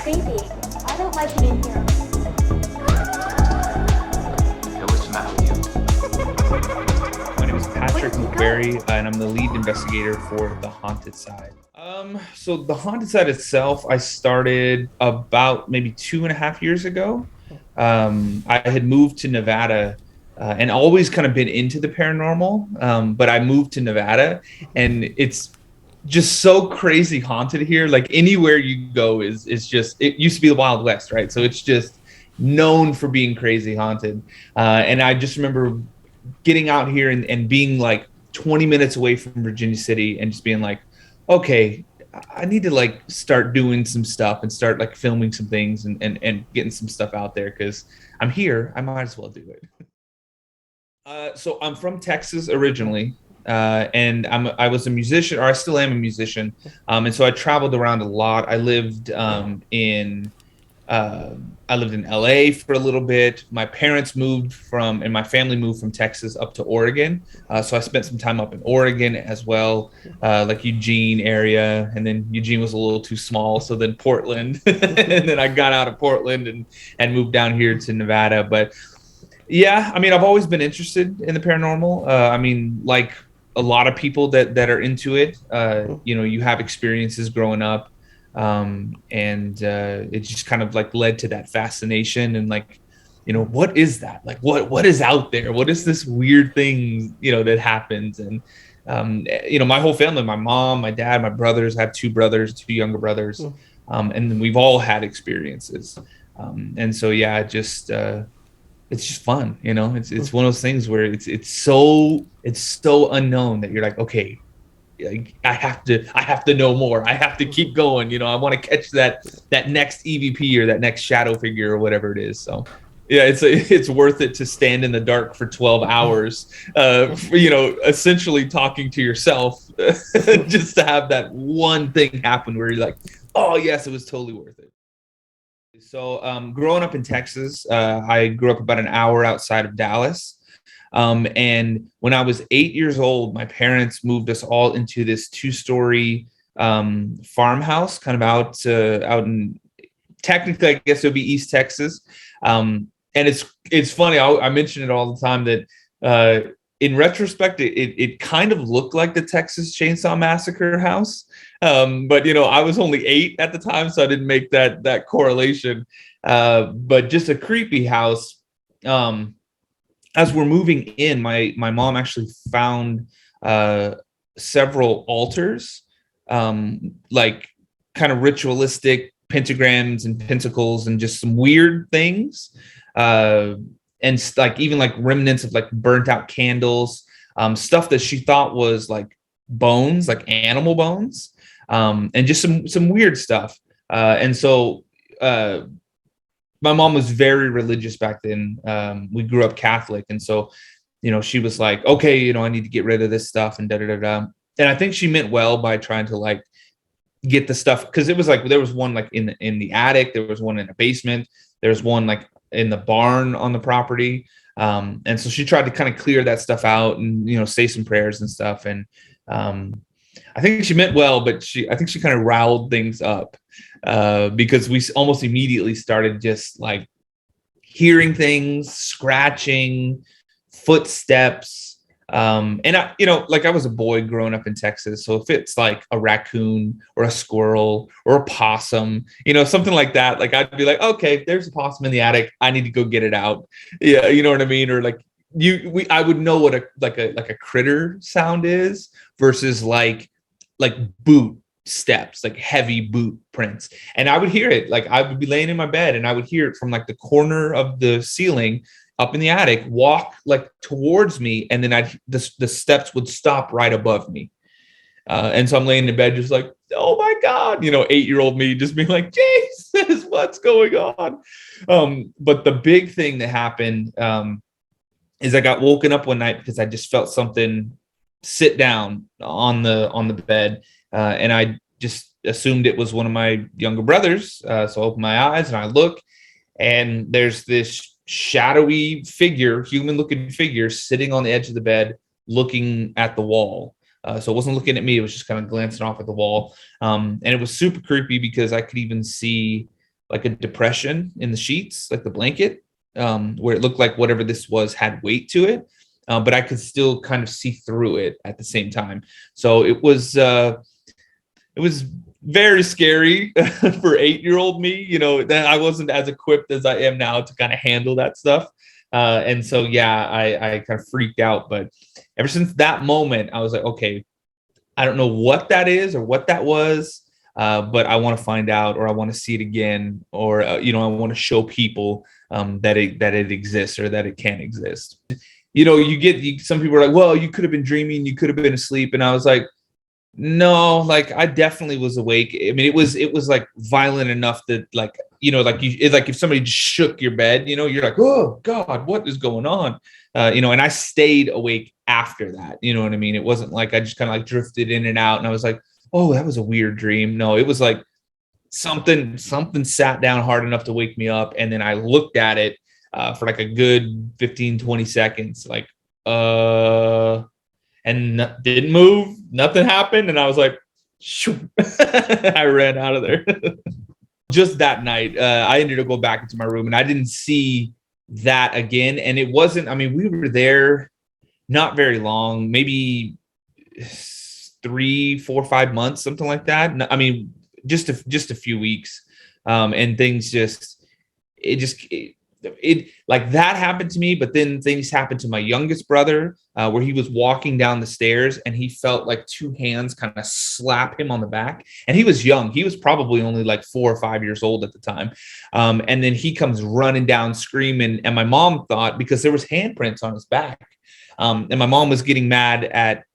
creepy. I don't like it in here. Hey, what's the matter with you? My name is Patrick Mcqueary, and I'm the lead investigator for the haunted side. So the haunted side itself, I started about maybe 2.5 years ago. I had moved to Nevada and always kind of been into the paranormal, but I moved to Nevada, and it's just so crazy haunted here. Like anywhere you go is just, it used to be the Wild West, right? So it's just known for being crazy haunted. And I just remember getting out here and being like 20 minutes away from Virginia City and just being like, okay, I need to like start doing some stuff and start like filming some things and getting some stuff out there because I'm here. I might as well do it. So I'm from Texas originally, and I was a musician, or I still am a musician, and so I traveled around a lot. Uh, I lived in LA for a little bit. My parents and my family moved from Texas up to Oregon. So I spent some time up in Oregon as well, like Eugene area. And then Eugene was a little too small. So then Portland. And then I got out of Portland and moved down here to Nevada. But yeah, I mean, I've always been interested in the paranormal. I mean, like a lot of people that are into it, you have experiences growing up, and it just kind of like led to that fascination and like, what is that? Like, what is out there? What is this weird thing, that happens? And my whole family, my mom, my dad, my brothers, I have two brothers, two younger brothers, and we've all had experiences, and so yeah, it's just fun, it's one of those things where it's so unknown that you're like, okay, like I have to know more. I have to keep going. I want to catch that next EVP or that next shadow figure or whatever it is. So yeah, it's worth it to stand in the dark for 12 hours, essentially talking to yourself, just to have that one thing happen where you're like, oh yes, it was totally worth it. So, growing up in Texas, I grew up about an hour outside of Dallas. And when I was 8 years old, my parents moved us all into this two-story farmhouse, kind of out in, technically, I guess it would be East Texas. And it's funny. I mention it all the time that in retrospect, it kind of looked like the Texas Chainsaw Massacre house. But I was only 8 at the time, so I didn't make that correlation. But just a creepy house. As we're moving in, my mom actually found several altars, like kind of ritualistic pentagrams and pentacles and just some weird things, and like even like remnants of like burnt out candles, stuff that she thought was like bones, like animal bones, and just some weird stuff. And so my mom was very religious back then. We grew up Catholic, and so she was like, okay, I need to get rid of this stuff and da da da da. And I think she meant well by trying to like get the stuff, because it was like there was one like in the attic, there was one in the basement, there's one like in the barn on the property. And so she tried to kind of clear that stuff out and say some prayers and stuff. And I think she meant well, but I think she kind of riled things up, because we almost immediately started just like hearing things, scratching, footsteps. And I was a boy growing up in Texas. So if it's like a raccoon or a squirrel or a possum, something like that, like I'd be like, okay, there's a possum in the attic, I need to go get it out. Yeah. You know what I mean? Or like I would know what a critter sound is versus like boot steps, like heavy boot prints. And I would hear it, like I would be laying in my bed and I would hear it from like the corner of the ceiling up in the attic, walk like towards me, and then the steps would stop right above me. And so I'm laying in bed just like, oh my God, 8-year-old me just being like, Jesus, what's going on? But the big thing that happened is I got woken up one night because I just felt something sit down on the bed, and I just assumed it was one of my younger brothers. So I open my eyes and I look, and there's this shadowy figure, human looking figure, sitting on the edge of the bed looking at the wall. So it wasn't looking at me, it was just kind of glancing off at the wall. And it was super creepy because I could even see like a depression in the sheets, like the blanket, where it looked like whatever this was had weight to it, but I could still kind of see through it at the same time. So it was very scary for 8-year-old me. You know, that I wasn't as equipped as I am now to kind of handle that stuff. And so, yeah, I kind of freaked out. But ever since that moment, I was like, okay, I don't know what that is or what that was, but I want to find out, or I want to see it again, or you know, I want to show people that it exists, or that it can exist. You know, some people are like, well, you could have been dreaming, you could have been asleep, and I was like, no, like I definitely was awake. I mean, it was like violent enough that, like, you know, like it's like if somebody just shook your bed, you know, you're like, oh God, what is going on? You know, and I stayed awake after that. You know what I mean? It wasn't like I just kind of like drifted in and out and I was like, oh, that was a weird dream. No, it was like something sat down hard enough to wake me up. And then I looked at it for like a good 15-20 seconds, like, and didn't move. Nothing happened. And I was like, shoo. I ran out of there. Just that night, I ended up going back into my room and I didn't see that again. And it wasn't, I mean, we were there not very long, maybe 3, 4, 5 months, something like that. I mean, just a few weeks. And things it like that happened to me, but then things happened to my youngest brother, where he was walking down the stairs and he felt like 2 hands kind of slap him on the back. And he was young. He was probably only like 4 or 5 years old at the time. And then he comes running down screaming. And my mom thought, because there was handprints on his back, and my mom was getting mad at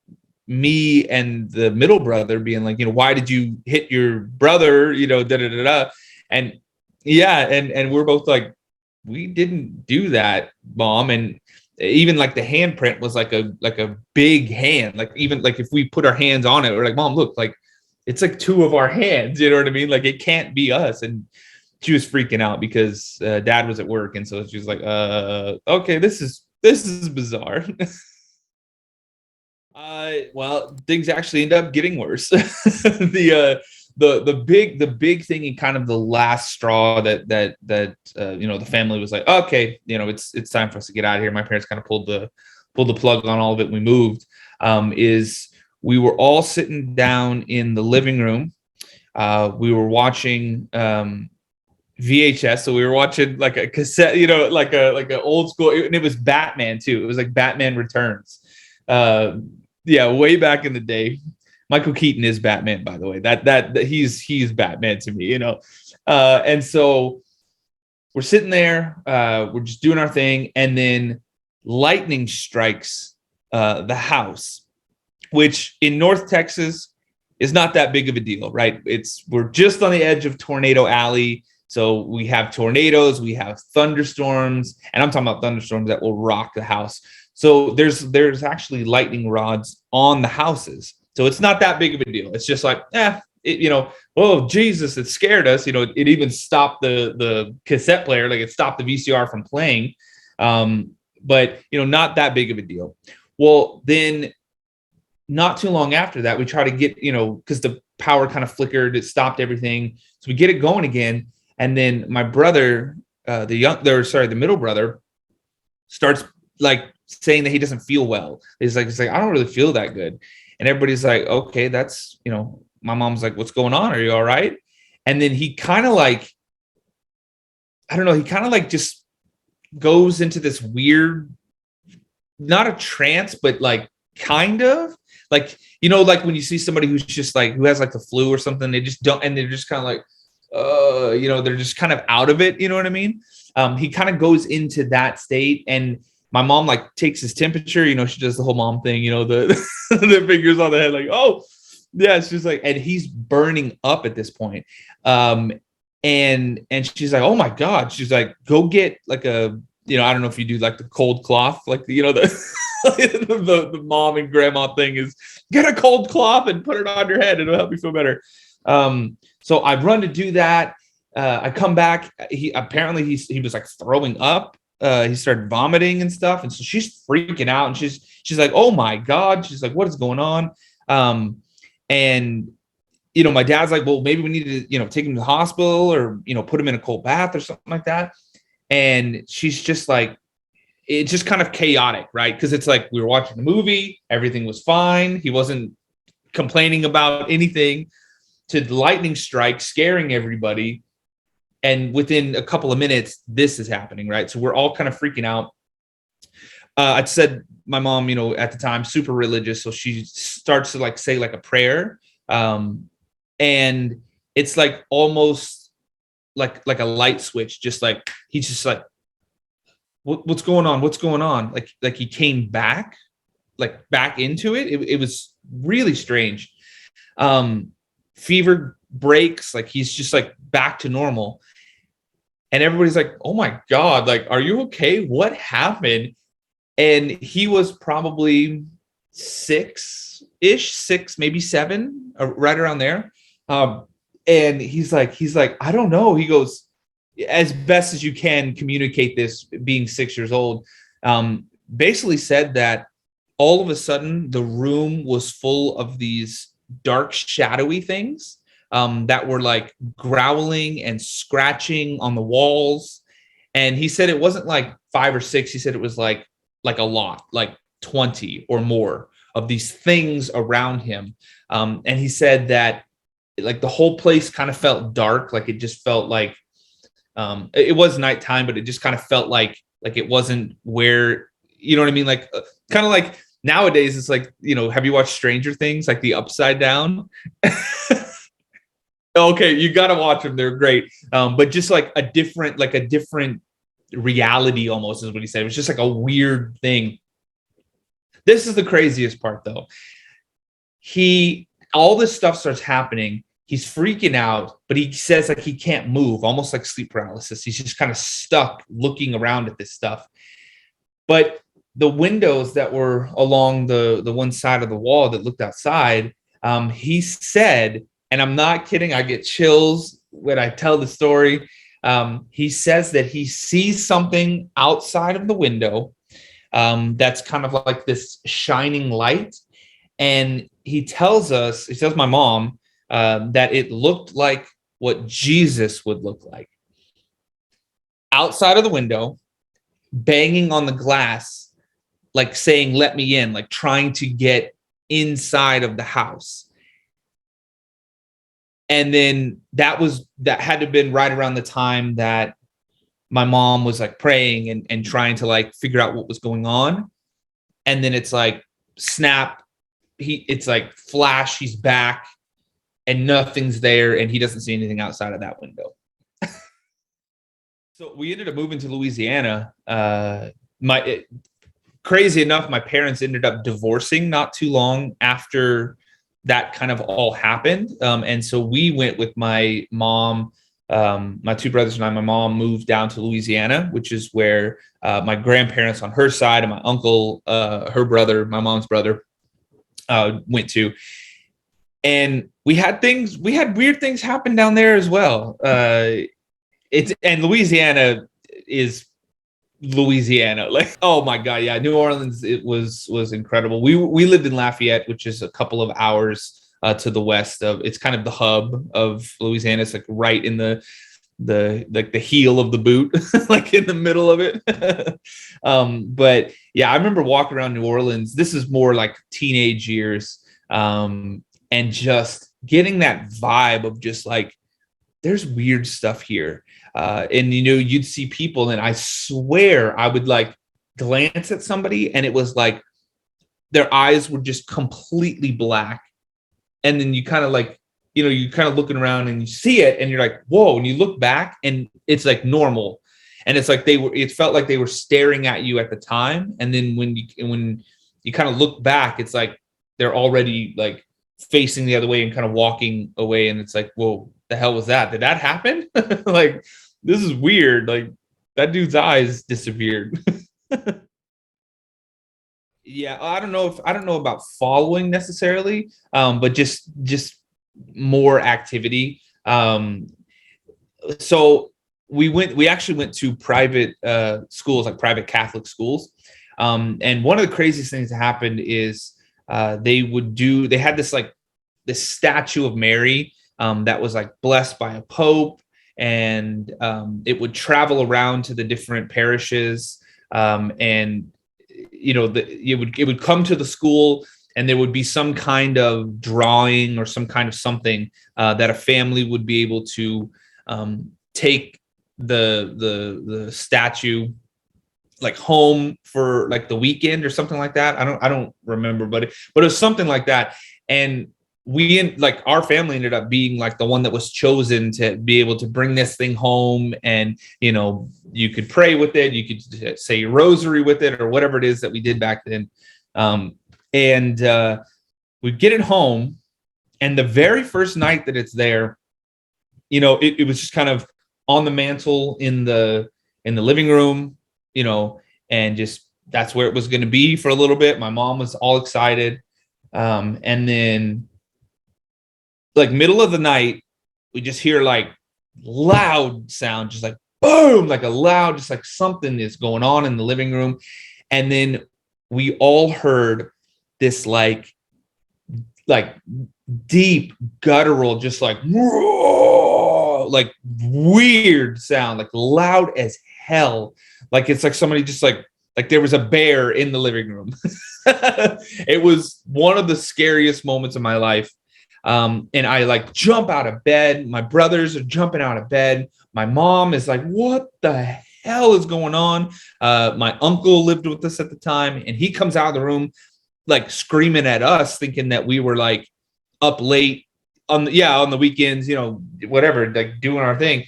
me and the middle brother being like, you know, why did you hit your brother? You know, da da da da. And yeah, and we're both like, we didn't do that, Mom. And even like the handprint was like a big hand. Like even like if we put our hands on it, we're like, Mom, look, like it's like 2 of our hands. You know what I mean? Like it can't be us. And she was freaking out because Dad was at work, and so she was like, okay, this is bizarre. Well, things actually end up getting worse. The big thing and kind of the last straw that you know, the family was like, okay, you know, it's time for us to get out of here. My parents kind of pulled the plug on all of it. And we moved. Is we were all sitting down in the living room. We were watching VHS, so we were watching like a cassette, you know, like a old school, and it was Batman too. It was like Batman Returns. Yeah, way back in the day. Michael Keaton is Batman, by the way. That he's Batman to me, you know. And so we're sitting there, we're just doing our thing, and then lightning strikes the house, which in North Texas is not that big of a deal, right? We're just on the edge of Tornado Alley. So we have tornadoes, we have thunderstorms, and I'm talking about thunderstorms that will rock the house. So there's actually lightning rods on the houses. So it's not that big of a deal. It's just like, you know, oh, Jesus, it scared us. You know, it even stopped the cassette player, like it stopped the VCR from playing. But, you know, not that big of a deal. Well, then not too long after that, we try to get, you know, because the power kind of flickered, it stopped everything. So we get it going again. And then my brother, the middle brother, starts like saying that he doesn't feel well. He's like, I don't really feel that good. And everybody's like, okay, that's, you know, my mom's like, what's going on? Are you all right? And then he kind of like, I don't know, he kind of like just goes into this weird, not a trance, but like kind of like, you know, like when you see somebody who's just like, who has like the flu or something, they just don't, and they're just kind of like, you know, they're just kind of out of it. You know what I mean? He kind of goes into that state, and my mom like takes his temperature, you know, she does the whole mom thing, you know, the the fingers on the head, like, oh yeah, it's just like, and he's burning up at this point. And she's like, oh my God, she's like, go get like a, you know, I don't know if you do like the cold cloth, like the, you know, the the mom and grandma thing is get a cold cloth and put it on your head, it'll help you feel better. So I run to do that. I come back. He was like throwing up. He started vomiting and stuff. And so she's freaking out, and she's like, oh my God. She's like, what is going on? And my dad's like, well, maybe we need to, take him to the hospital or, put him in a cold bath or something like that. And she's just like, it's just kind of chaotic, right? Because it's like we were watching the movie, everything was fine. He wasn't complaining about anything, to the lightning strike, scaring everybody. And within a couple of minutes, this is happening, right? So we're all kind of freaking out. I said my mom, at the time, super religious. So she starts to like say like a prayer. And it's like almost like a light switch, just like, he's just like, what's going on? What's going on? Like he came back, like back into it. It was really strange. Fever breaks, like he's just like back to normal. And everybody's like, oh my God, like, are you okay? What happened? And he was probably 6, maybe 7, right around there. And he's like, I don't know. He goes, as best as you can communicate this, being 6 years old, basically said that all of a sudden the room was full of these dark, shadowy things that were like growling and scratching on the walls. And he said it wasn't like 5 or 6. He said it was like a lot, like 20 or more of these things around him. And he said that like the whole place kind of felt dark. Like it just felt like it was nighttime, but it just kind of felt like it wasn't where, you know what I mean? Like kind of like nowadays it's like, have you watched Stranger Things, like the Upside Down? Okay, you got to watch them. They're great. But just like a different reality almost is what he said. It was just like a weird thing. This is the craziest part though. All this stuff starts happening. He's freaking out, but he says like he can't move, almost like sleep paralysis. He's just kind of stuck looking around at this stuff. But the windows that were along the one side of the wall that looked outside, he said, and I'm not kidding, I get chills when I tell the story. He says that he sees something outside of the window that's kind of like this shining light. And he tells my mom, that it looked like what Jesus would look like. Outside of the window, banging on the glass, like saying, let me in, like trying to get inside of the house. And then that had to have been right around the time that my mom was like praying and trying to like figure out what was going on. And then it's like snap, it's like flash, he's back and nothing's there and he doesn't see anything outside of that window. So we ended up moving to Louisiana. Crazy enough, my parents ended up divorcing not too long after that kind of all happened. And so we went with my mom, my 2 brothers and I. My mom moved down to Louisiana, which is where my grandparents on her side and my uncle, her brother, my mom's brother, went to. And we had weird things happen down there as well. And Louisiana is Louisiana. Like, oh my God. Yeah. New Orleans, it was incredible. We lived in Lafayette, which is a couple of hours to the west of, it's kind of the hub of Louisiana. It's like right in the heel of the boot, like in the middle of it. But yeah, I remember walking around New Orleans. This is more like teenage years. And just getting that vibe of just like, there's weird stuff here. And, you'd see people and I swear I would like glance at somebody and it was like their eyes were just completely black. And then you kind of like, you kind of looking around and you see it and you're like, whoa. And you look back and it's like normal. And it's like it felt like they were staring at you at the time. And then when you kind of look back, it's like they're already like facing the other way and kind of walking away. And it's like, whoa, the hell was that? Did that happen? Like, this is weird. Like that dude's eyes disappeared. Yeah, I don't know about following necessarily, but just more activity. So we actually went to private schools, like private Catholic schools. And one of the craziest things that happened is they had this like this statue of Mary that was like blessed by a pope, and it would travel around to the different parishes, and it would come to the school, and there would be some kind of drawing or some kind of something that a family would be able to take the statue like home for like the weekend or something like that. I don't remember, but it was something like that. And our family ended up being like the one that was chosen to be able to bring this thing home, and you could pray with it, you could say your rosary with it, or whatever it is that we did back then. And we get it home, and the very first night that it's there, it was just kind of on the mantle in the living room, and just that's where it was going to be for a little bit. My mom was all excited. And then like middle of the night, we just hear like loud sound, just like boom, like a loud, just like something is going on in the living room. And then we all heard this like deep guttural, just like weird sound, like loud as hell. Like it's like somebody just like there was a bear in the living room. It was one of the scariest moments of my life. And I like jump out of bed. My brothers are jumping out of bed. My mom is like, what the hell is going on? My uncle lived with us at the time, and he comes out of the room like screaming at us, thinking that we were like up late on the weekends, whatever, like doing our thing.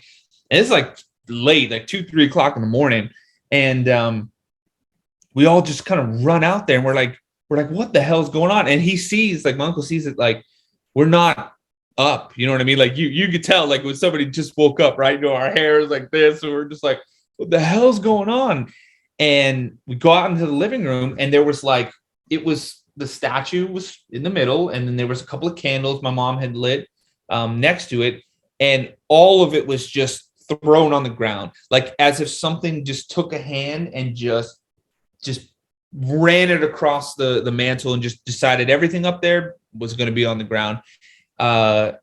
And it's like late, like 2-3 o'clock in the morning. And we all just kind of run out there, and we're like, what the hell's going on? And he sees, like my uncle sees it, like we're not up, you know what I mean? Like you could tell, like when somebody just woke up, right? Our hair is like this, so we're just like, what the hell's going on? And we go out into the living room, and there was like, the statue was in the middle, and then there was a couple of candles my mom had lit next to it, and all of it was just thrown on the ground, like as if something just took a hand and just ran it across the mantle and just decided everything up there was going to be on the ground. And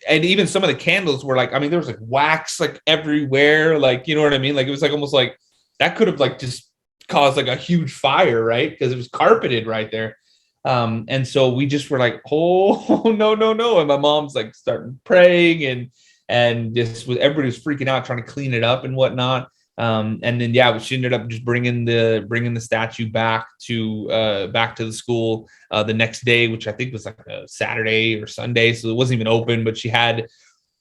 even some of the candles were like, I mean, there was like wax like everywhere, like, you know what I mean? Like it was like almost like that could have like just caused like a huge fire, right? Because it was carpeted right there. And so we just were like, oh no. And my mom's like starting praying, and just everybody was freaking out, trying to clean it up and whatnot. And then she ended up just bringing the statue back to the school the next day, which I think was like a Saturday or Sunday, so it wasn't even open. But she had,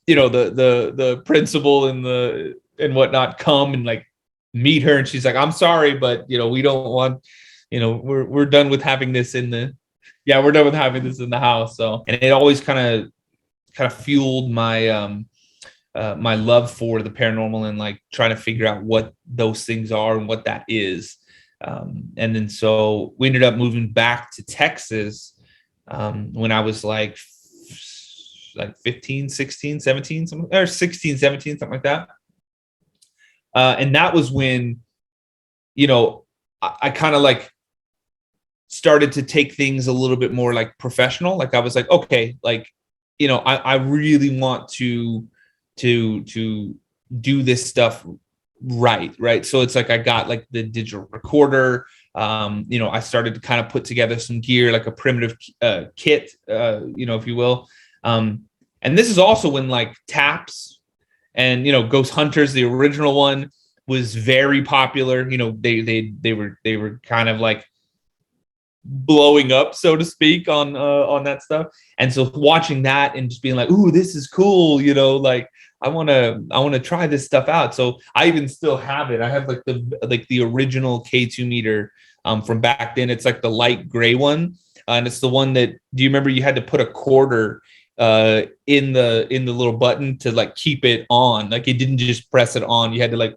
the principal and whatnot come and like meet her, and she's like, I'm sorry, but we don't want, we're done with having this we're done with having this in the house. So, and it always kind of fueled my my love for the paranormal and like trying to figure out what those things are and what that is. And then so we ended up moving back to Texas when I was like 15, 16, 17, or 16, 17, something like that. And that was when, I kind of like started to take things a little bit more like professional. Like I was like, okay, like, I really want to do this stuff right. So it's like I got like the digital recorder. I started to kind of put together some gear, like a primitive kit, if you will. And this is also when like taps and Ghost Hunters, the original one, was very popular. They were kind of like blowing up, so to speak, on that stuff. And so watching that and just being like, ooh, this is cool, like I want to try this stuff out. So I even still have it. I have like the original K2 meter from back then. It's like the light gray one, and it's the one that, do you remember you had to put a quarter in the little button to like keep it on? Like it didn't just press it on. You had to like,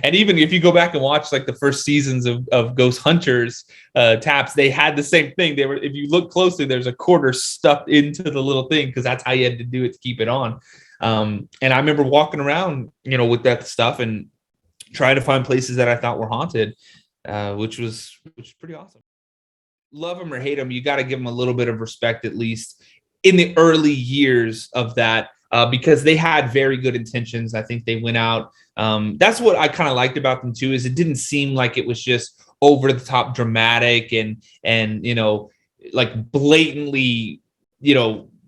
and even if you go back and watch like the first seasons of Ghost Hunters taps, they had the same thing. They were, if you look closely, there's a quarter stuffed into the little thing, because that's how you had to do it to keep it on. And I remember walking around, with that stuff and trying to find places that I thought were haunted, which was pretty awesome. love them or hate them, you got to give them a little bit of respect, at least in the early years of that, because they had very good intentions. I think they went out. That's what I kind of liked about them too, is it didn't seem like it was just over the top dramatic and like blatantly,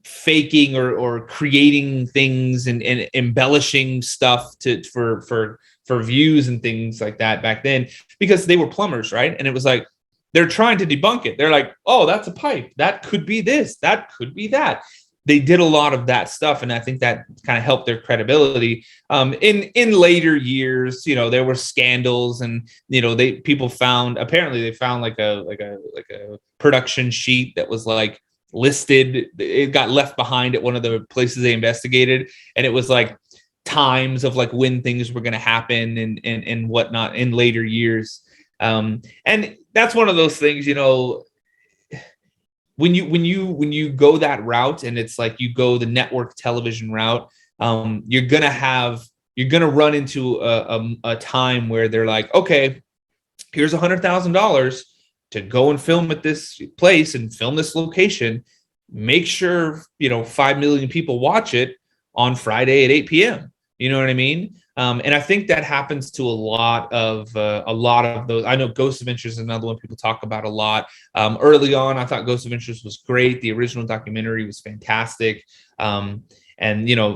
faking or creating things and embellishing stuff for views and things like that back then, because they were plumbers, right? And it was like they're trying to debunk it. They're like, oh, that's a pipe. That could be this. That could be that. They did a lot of that stuff, and I think that kind of helped their credibility. In later years, there were scandals, and they found like a production sheet that was like listed. It got left behind at one of the places they investigated, and it was like times of like when things were going to happen and whatnot in later years. And that's one of those things, when you go that route, and it's like you go the network television route, you're gonna run into a time where they're like, okay, here's $100,000 to go and film at this place and film this location. Make sure 5 million people watch it on Friday at 8 p.m. You know what I mean? And I think that happens to a lot of those. I know Ghost Adventures is another one people talk about a lot. Early on, I thought Ghost Adventures was great. The original documentary was fantastic. And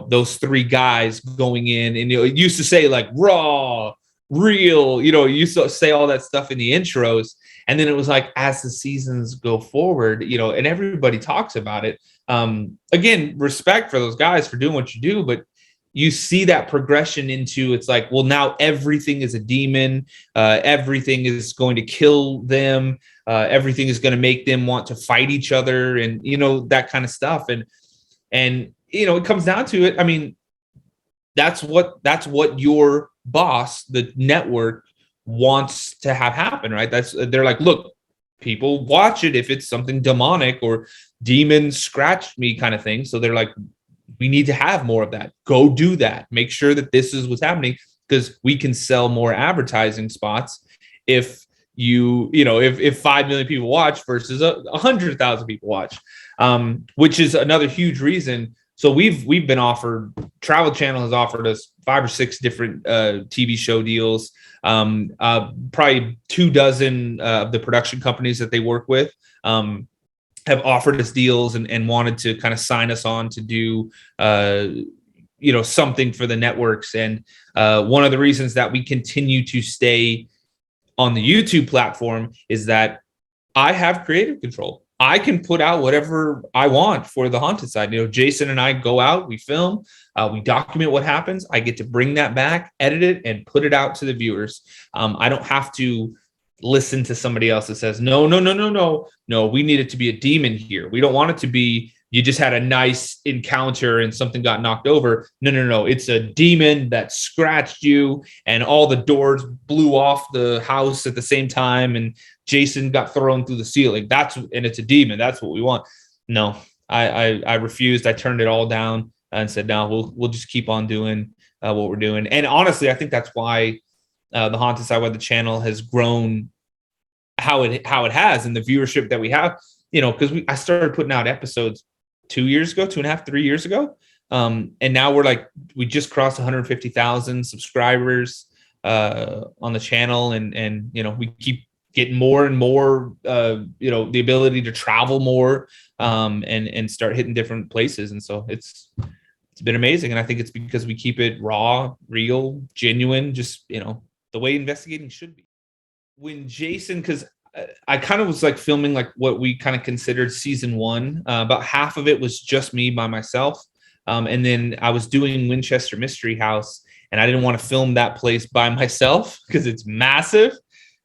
those three guys going in, and it used to say like raw, real. It used to say all that stuff in the intros, and then it was like as the seasons go forward, and everybody talks about it. Again, respect for those guys for doing what you do, but you see that progression into, it's like, well, now everything is a demon. Everything is going to kill them. Everything is going to make them want to fight each other, and that kind of stuff. And it comes down to it. I mean, that's what your boss, the network, wants to have happen, right? They're like, look, people watch it if it's something demonic or demon scratched me kind of thing. So they're like, we need to have more of that. Go do that. Make sure that this is what's happening, because we can sell more advertising spots if if 5 million people watch versus 100,000 people watch, which is another huge reason. So we've been offered, Travel Channel has offered us 5 or 6 different TV show deals. Probably 24 of the production companies that they work with have offered us deals and wanted to kind of sign us on to do, something for the networks. And one of the reasons that we continue to stay on the YouTube platform is that I have creative control. I can put out whatever I want for the haunted side. Jason and I go out, we film, we document what happens. I get to bring that back, edit it, and put it out to the viewers. I don't have to listen to somebody else that says, no, we need it to be a demon here. We don't want it to be, you just had a nice encounter and something got knocked over. No. It's a demon that scratched you and all the doors blew off the house at the same time and Jason got thrown through the ceiling. And it's a demon. That's what we want. No, I refused. I turned it all down and said, no, we'll just keep on doing what we're doing. And honestly, I think that's why the Haunted Side of the channel has grown how it has, and the viewership that we have, because I started putting out episodes 2 years ago, 2.5, 3 years ago. And now we just crossed 150,000 subscribers on the channel. And we keep getting more and more, the ability to travel more and start hitting different places. And so it's been amazing. And I think it's because we keep it raw, real, genuine, just, the way investigating should be. When Jason, because I kind of was like filming like what we kind of considered season 1. About half of it was just me by myself. And then I was doing Winchester Mystery House, and I didn't want to film that place by myself because it's massive.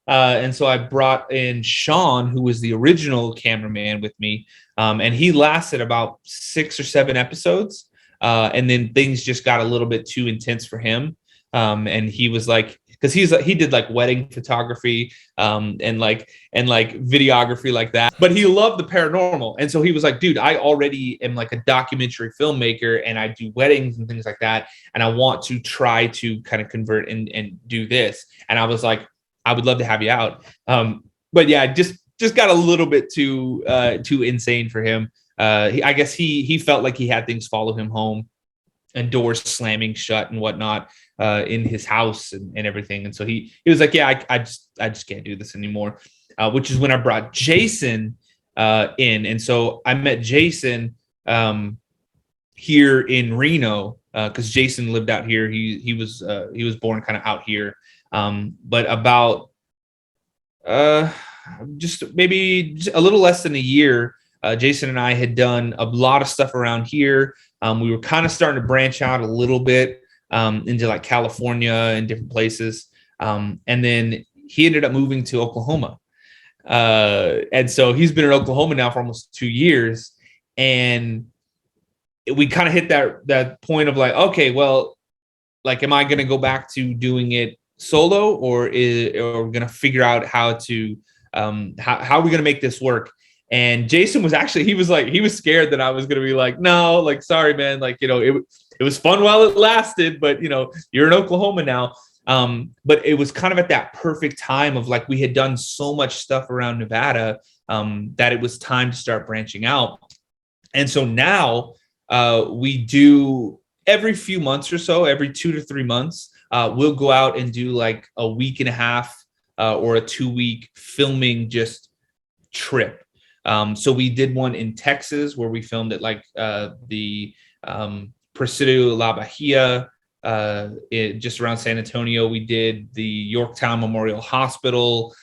And so I brought in Sean, who was the original cameraman, with me. And he lasted about 6 or 7 episodes. And then things just got a little bit too intense for him. And he was like, because he did like wedding photography and like videography like that, but he loved the paranormal. And so he was like, dude, I already am like a documentary filmmaker and I do weddings and things like that, and I want to try to kind of convert and do this. And I was like, I would love to have you out. But yeah, just just got a little bit too insane for him. I guess he felt like he had things follow him home, and doors slamming shut and whatnot in his house and everything. And so he was like, yeah, I just can't do this anymore. Which is when I brought Jason in. And so I met Jason here in Reno because Jason lived out here. He was born kind of out here. But about just maybe a little less than a year, Jason and I had done a lot of stuff around here. We were kind of starting to branch out a little bit into like California and different places. And then he ended up moving to Oklahoma. And so he's been in Oklahoma now for almost 2 years. And we kind of hit that point of like, okay, well, like, am I going to go back to doing it solo, or are we going to figure out how to, how are we going to make this work? And Jason was actually, he was scared that I was going to be like, no, like, sorry, man. Like, it was fun while it lasted, but you're in Oklahoma now. But it was kind of at that perfect time of like, we had done so much stuff around Nevada, that it was time to start branching out. And so now, we do every few months or so, every 2 to 3 months, we'll go out and do like a week and a half, or a 2-week filming just trip. So we did one in Texas where we filmed at like the Presidio La Bahia, just around San Antonio. We did the Yorktown Memorial Hospital.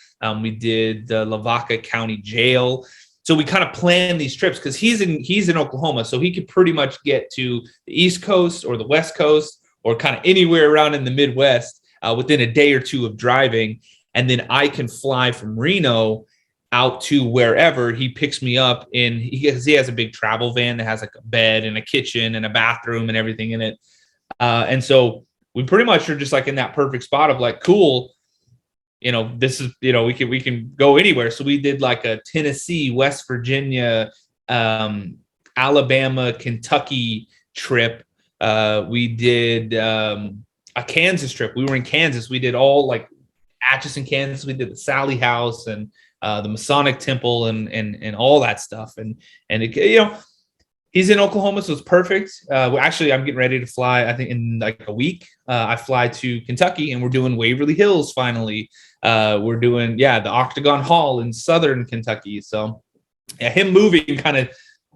We did the Lavaca County Jail. So we kind of planned these trips because he's in Oklahoma, so he could pretty much get to the East Coast or the West Coast or kind of anywhere around in the Midwest within a day or two of driving. And then I can fly from Reno out to wherever. He picks me up he has a big travel van that has like a bed and a kitchen and a bathroom and everything in it. And so we pretty much are just like in that perfect spot of like, cool, this is, we can go anywhere. So we did like a Tennessee, West Virginia, Alabama, Kentucky trip. We did a Kansas trip. We were in Kansas. We did all like Atchison, Kansas. We did the Sally House and the Masonic Temple and all that stuff. And it, he's in Oklahoma, so it's perfect. Actually, I'm getting ready to fly, I think in like a week. I fly to Kentucky and we're doing Waverly Hills finally. We're doing, the Octagon Hall in Southern Kentucky. So yeah, him moving kind of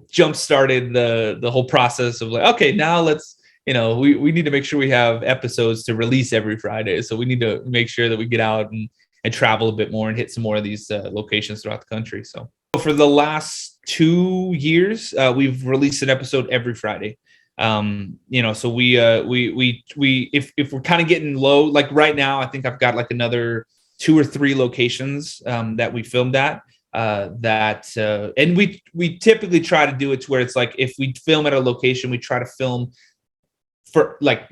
jump started the whole process of like, okay, now let's, we need to make sure we have episodes to release every Friday. So we need to make sure that we get out and travel a bit more and hit some more of these locations throughout the country. So for the last 2 years, we've released an episode every Friday. So we if we're kind of getting low, like right now, I think I've got like another 2 or 3 locations that we filmed at. And we typically try to do it to where it's like, if we film at a location, we try to film for like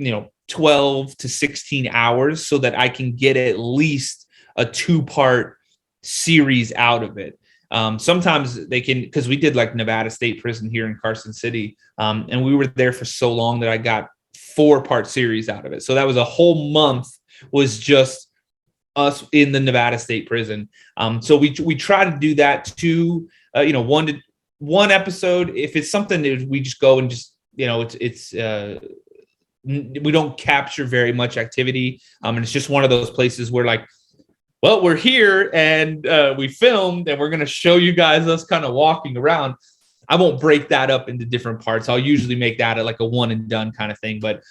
12 to 16 hours so that I can get at least a 2-part series out of it. Sometimes they can, because we did like Nevada State Prison here in Carson City, and we were there for so long that I got 4-part series out of it. So that was a whole month was just us in the Nevada State Prison. So we try to do that too. One episode. If it's something that we just go and just we don't capture very much activity, and it's just one of those places where like, well, we're here and we filmed and we're going to show you guys us kind of walking around. I won't break that up into different parts. I'll usually make that like a one and done kind of thing. But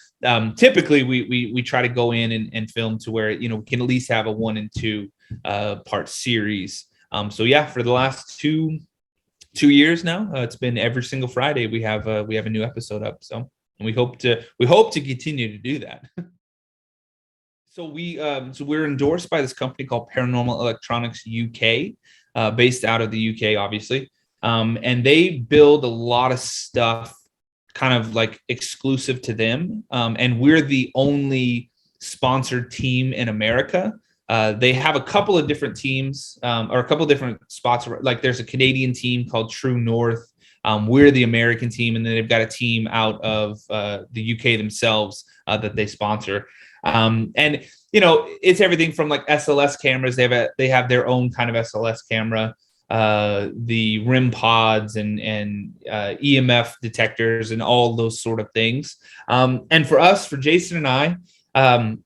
typically we try to go in and film to where, we can at least have a 1 and 2 part series. So yeah, for the last two years now, it's been every single Friday we have a new episode up. So, and we hope to continue to do that. So we're endorsed by this company called Paranormal Electronics UK, based out of the UK, obviously. And they build a lot of stuff kind of like exclusive to them. And we're the only sponsored team in America. They have a couple of different teams, or a couple of different spots. Like there's a Canadian team called True North. We're the American team, and then they've got a team out of the UK themselves that they sponsor. And it's everything from like SLS cameras. They have their own kind of SLS camera. the RIM pods and EMF detectors and all those sort of things. And for us, for Jason and I,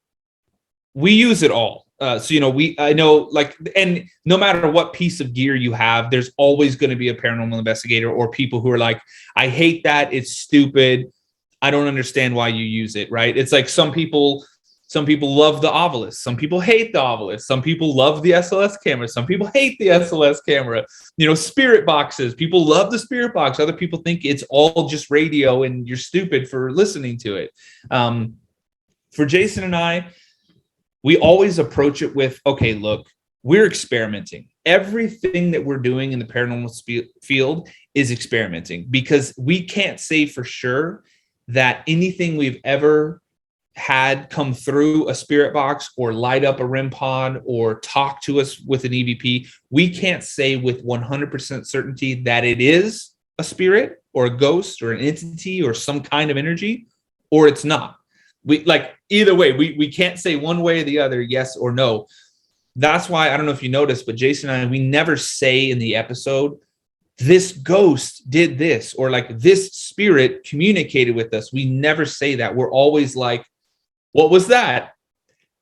we use it all. So, I know, like, and no matter what piece of gear you have, there's always going to be a paranormal investigator or people who are like, I hate that. It's stupid. I don't understand why you use it. Right. It's like some people love the Ovilus. Some people hate the Ovilus. Some people love the SLS camera. Some people hate the SLS camera. Spirit boxes. People love the spirit box. Other people think it's all just radio and you're stupid for listening to it. For Jason and I, we always approach it with, okay, look, we're experimenting. Everything that we're doing in the paranormal field is experimenting, because we can't say for sure that anything we've ever had come through a spirit box or light up a RIM pod or talk to us with an EVP, we can't say with 100% certainty that it is a spirit or a ghost or an entity or some kind of energy, or it's not. Either way, we can't say one way or the other, yes or no. That's why, I don't know if you noticed, but Jason and I, we never say in the episode, this ghost did this, or like this spirit communicated with us. We never say that. We're always like, what was that?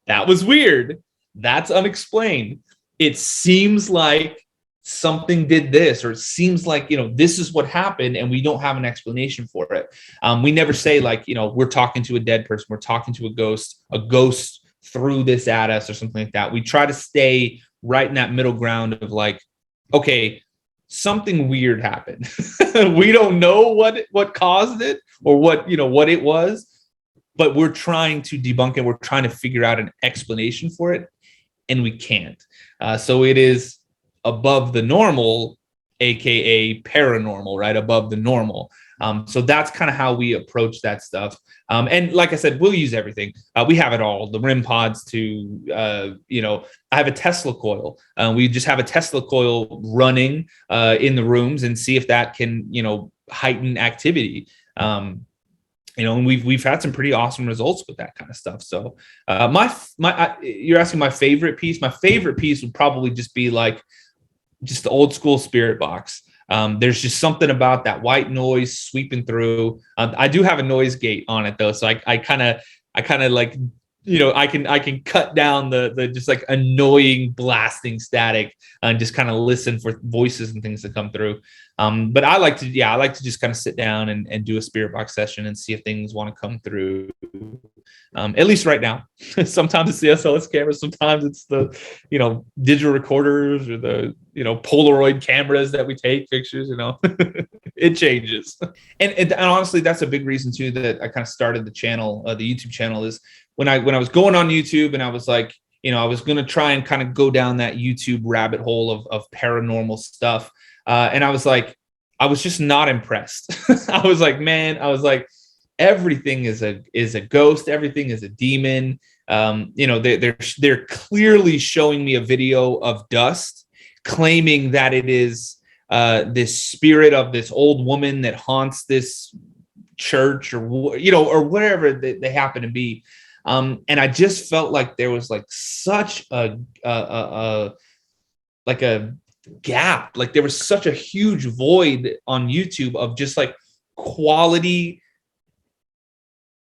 That was weird. That's unexplained. It seems like something did this, or it seems like, this is what happened and we don't have an explanation for it. We never say like, we're talking to a dead person, we're talking to a ghost threw this at us or something like that. We try to stay right in that middle ground of like, okay, something weird happened. We don't know what caused it or what it was, but we're trying to debunk it. We're trying to figure out an explanation for it, and we can't. So it is above the normal, aka paranormal, right? Above the normal. So that's kind of how we approach that stuff. And like I said, we'll use everything. We have it all, the RIM pods to, I have a Tesla coil. We just have a Tesla coil running in the rooms and see if that can, heighten activity. And we've had some pretty awesome results with that kind of stuff. So you're asking my favorite piece. My favorite piece would probably just be like just the old school spirit box. There's just something about that white noise sweeping through. I do have a noise gate on it though, so I kind of like, I can cut down the just like annoying blasting static and just kind of listen for voices and things that come through. But I like to just kind of sit down and do a spirit box session and see if things want to come through. At least right now. Sometimes it's the SLS cameras, sometimes it's the digital recorders or the Polaroid cameras that we take pictures. It changes. And honestly, that's a big reason too that I kind of started the channel, the YouTube channel, is when I was going on YouTube and I was like, I was going to try and kind of go down that YouTube rabbit hole of paranormal stuff. And I was like, I was just not impressed. I was like, everything is a ghost. Everything is a demon. They're clearly showing me a video of dust, claiming that it is this spirit of this old woman that haunts this church, or whatever they happen to be. And I just felt like there was like such a gap. Like there was such a huge void on YouTube of just like quality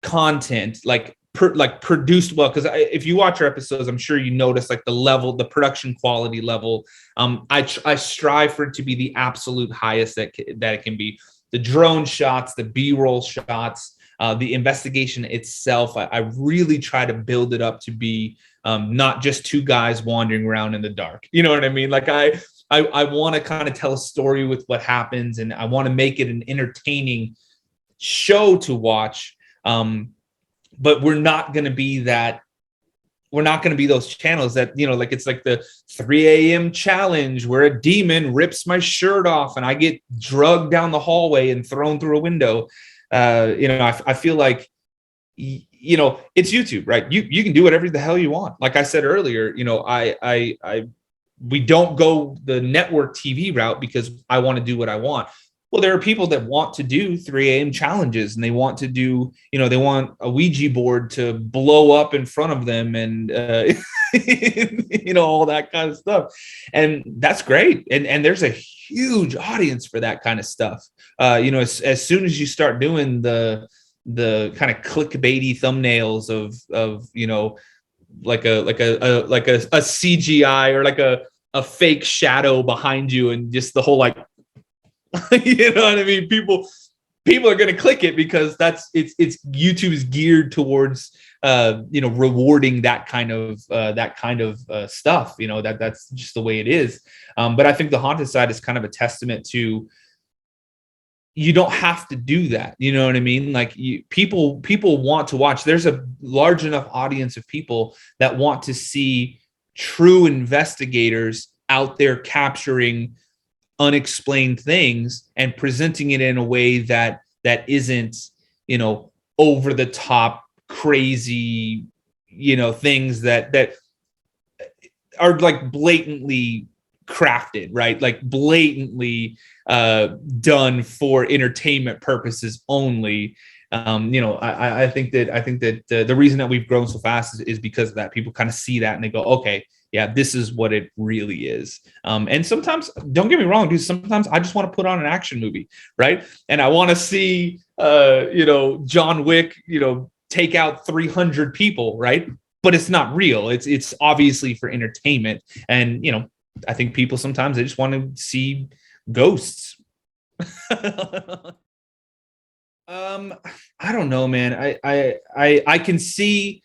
content, like produced well. Because if you watch our episodes, I'm sure you notice like the production quality level. I strive for it to be the absolute highest that it can be. The drone shots, the B-roll shots, the investigation itself, I really try to build it up to be not just two guys wandering around in the dark. You know what I mean? Like I want to kind of tell a story with what happens, and I want to make it an entertaining show to watch. But we're not going to be that. We're not going to be those channels that, like it's like the 3 a.m. challenge where a demon rips my shirt off and I get drugged down the hallway and thrown through a window. I feel like, it's YouTube, right? You can do whatever the hell you want. Like I said earlier, we don't go the network TV route because I want to do what I want. Well, there are people that want to do 3 a.m. challenges, and they want to do, they want a Ouija board to blow up in front of them, and all that kind of stuff. And that's great. And there's a huge audience for that kind of stuff. As soon as you start doing the kind of clickbaity thumbnails of like a CGI or like a fake shadow behind you, and just the whole like, you know what I mean? People are going to click it because it's YouTube is geared towards rewarding that kind of stuff. That's just the way it is. But I think the haunted side is kind of a testament to, you don't have to do that. You know what I mean? Like people want to watch. There's a large enough audience of people that want to see true investigators out there capturing unexplained things and presenting it in a way that isn't, over the top crazy, things that are like blatantly crafted, right? Like blatantly done for entertainment purposes only. I think that the reason that we've grown so fast is because of that. People kind of see that and they go, okay, yeah, this is what it really is. And sometimes, don't get me wrong, dude, sometimes I just want to put on an action movie, right? And I want to see, John Wick, take out 300 people, right? But it's not real. It's obviously for entertainment. And, I think people sometimes, they just want to see ghosts. I don't know, man. I can see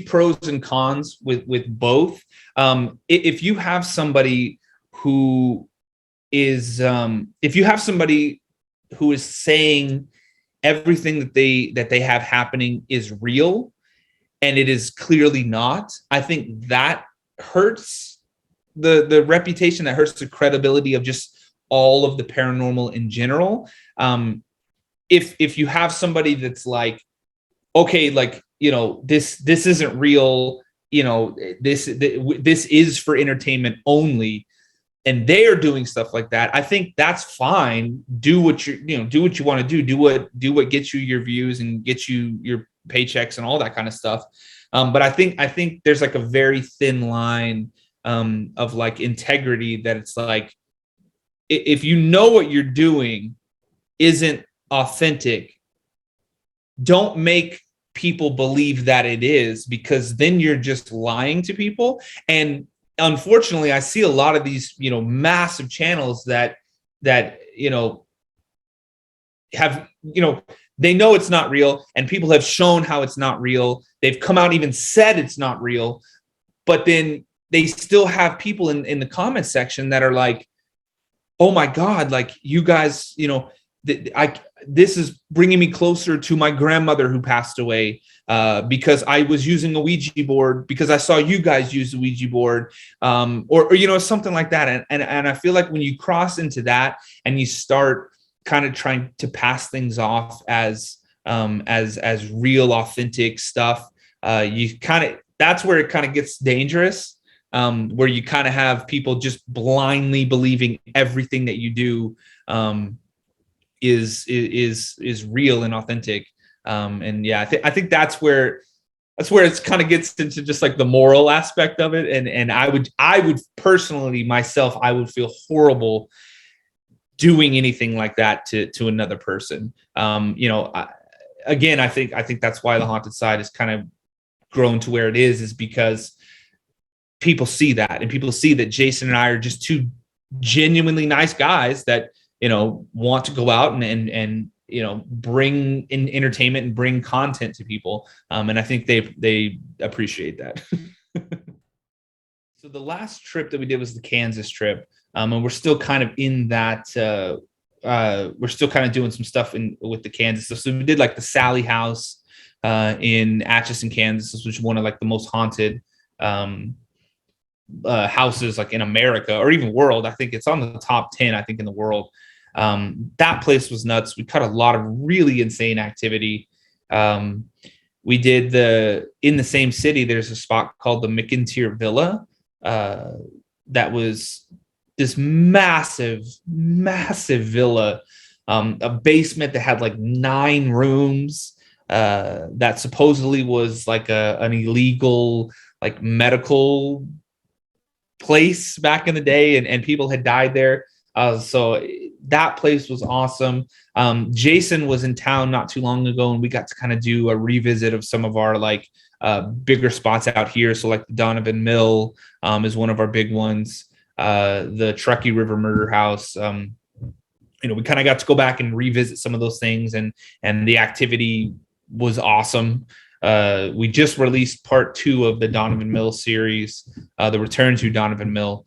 pros and cons with both. If you have somebody who is saying everything that they have happening is real, and it is clearly not, I think that hurts the reputation, that hurts the credibility of just all of the paranormal in general. If you have somebody that's like, okay, like, this isn't real, this is for entertainment only, and they are doing stuff like that, I think that's fine. Do what you want to do. Do what gets you your views and gets you your paychecks and all that kind of stuff. But I think there's like a very thin line of like integrity, that it's like, if what you're doing isn't authentic, don't make people believe that it is, because then you're just lying to people. And unfortunately, I see a lot of these, massive channels that have, they know it's not real, and people have shown how it's not real. They've come out and even said it's not real, but then they still have people in the comment section that are like, oh my God, like, you guys, this is bringing me closer to my grandmother who passed away, because I was using a Ouija board because I saw you guys use the Ouija board, or something like that. And I feel like when you cross into that and you start kind of trying to pass things off as real, authentic stuff, that's where it kind of gets dangerous, where you kind of have people just blindly believing everything that you do is real and authentic. And yeah, I think that's where it's kind of gets into just like the moral aspect of it. And I would personally myself, I would feel horrible doing anything like that to another person. Again, I think that's why the haunted side is kind of grown to where it is because people see that, and people see that Jason and I are just two genuinely nice guys that, want to go out and bring in entertainment and bring content to people. And I think they appreciate that. So the last trip that we did was the Kansas trip. And we're still kind of in that, we're still kind of doing some stuff with the Kansas stuff. So we did like the Sally House in Atchison, Kansas, which is one of like the most haunted houses like in America or even world. I think it's on the top 10, I think, in the world. That place was nuts. We caught a lot of really insane activity. We did in the same city, there's a spot called the Mcqueary Villa. That was this massive villa a basement that had like 9 rooms that supposedly was like an illegal like medical place back in the day, and people had died there. So that place was awesome. Jason was in town not too long ago, and we got to kind of do a revisit of some of our like bigger spots out here. So like the Donovan Mill is one of our big ones. The Truckee River Murder House. We kind of got to go back and revisit some of those things, and the activity was awesome. We just released part 2 of the Donovan Mill series, the Return to Donovan Mill,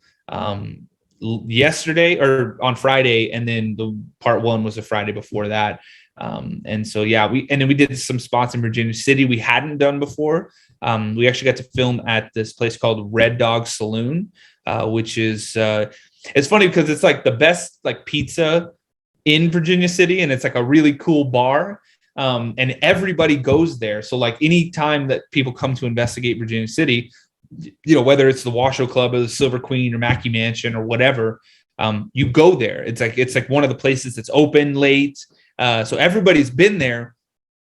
yesterday or on Friday, and then the part 1 was the Friday before that. And so we did some spots in Virginia City we hadn't done before. We actually got to film at this place called Red Dog Saloon, which is it's funny because it's like the best like pizza in Virginia City, and it's like a really cool bar. And everybody goes there. So like any time that people come to investigate Virginia City, whether it's the Washoe Club or the Silver Queen or Mackey Mansion or whatever, you go there. It's like one of the places that's open late. So everybody's been there,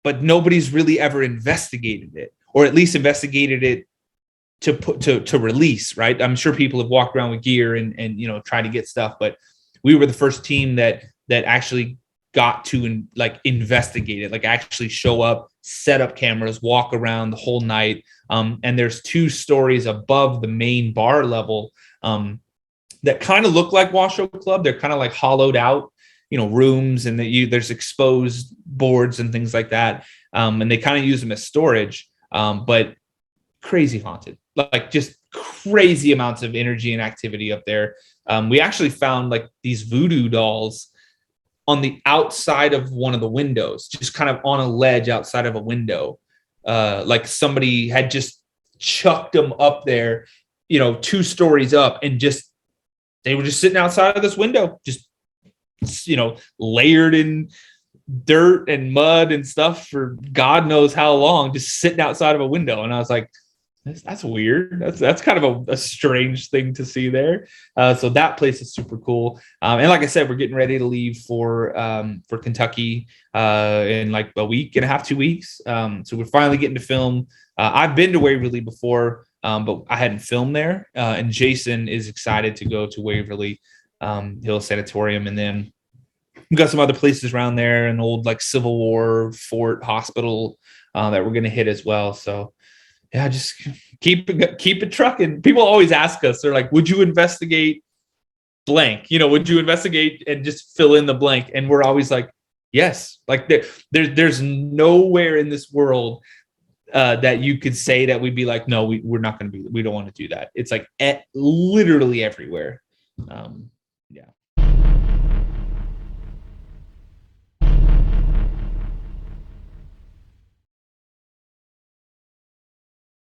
but nobody's really ever investigated it, or at least investigated it to release, right? I'm sure people have walked around with gear and try to get stuff, but we were the first team that actually got to like investigate it, like actually show up, set up cameras, walk around the whole night. And there's 2 stories above the main bar level that kind of look like Washoe Club. They're kind of like hollowed out, rooms, and there's exposed boards and things like that. And they kind of use them as storage, but crazy haunted, like just crazy amounts of energy and activity up there. We actually found like these voodoo dolls on the outside of one of the windows, just kind of on a ledge outside of a window. Like somebody had just chucked them up there, 2 stories up, and they were just sitting outside of this window, just, layered in dirt and mud and stuff for God knows how long, just sitting outside of a window. And I was like, that's weird. That's kind of a strange thing to see there. So that place is super cool. And like I said, we're getting ready to leave for Kentucky in like a week and a half, 2 weeks. So we're finally getting to film. I've been to Waverly before, but I hadn't filmed there. And Jason is excited to go to Waverly Hill Sanatorium, and then we've got some other places around there, an old like Civil War fort hospital that we're going to hit as well. So yeah, just keep it trucking. People always ask us, they're like, would you investigate blank? Would you investigate and just fill in the blank? And we're always like, yes. Like there's nowhere in this world that you could say that we'd be like, no, we're not going to we don't want to do that. It's like literally everywhere.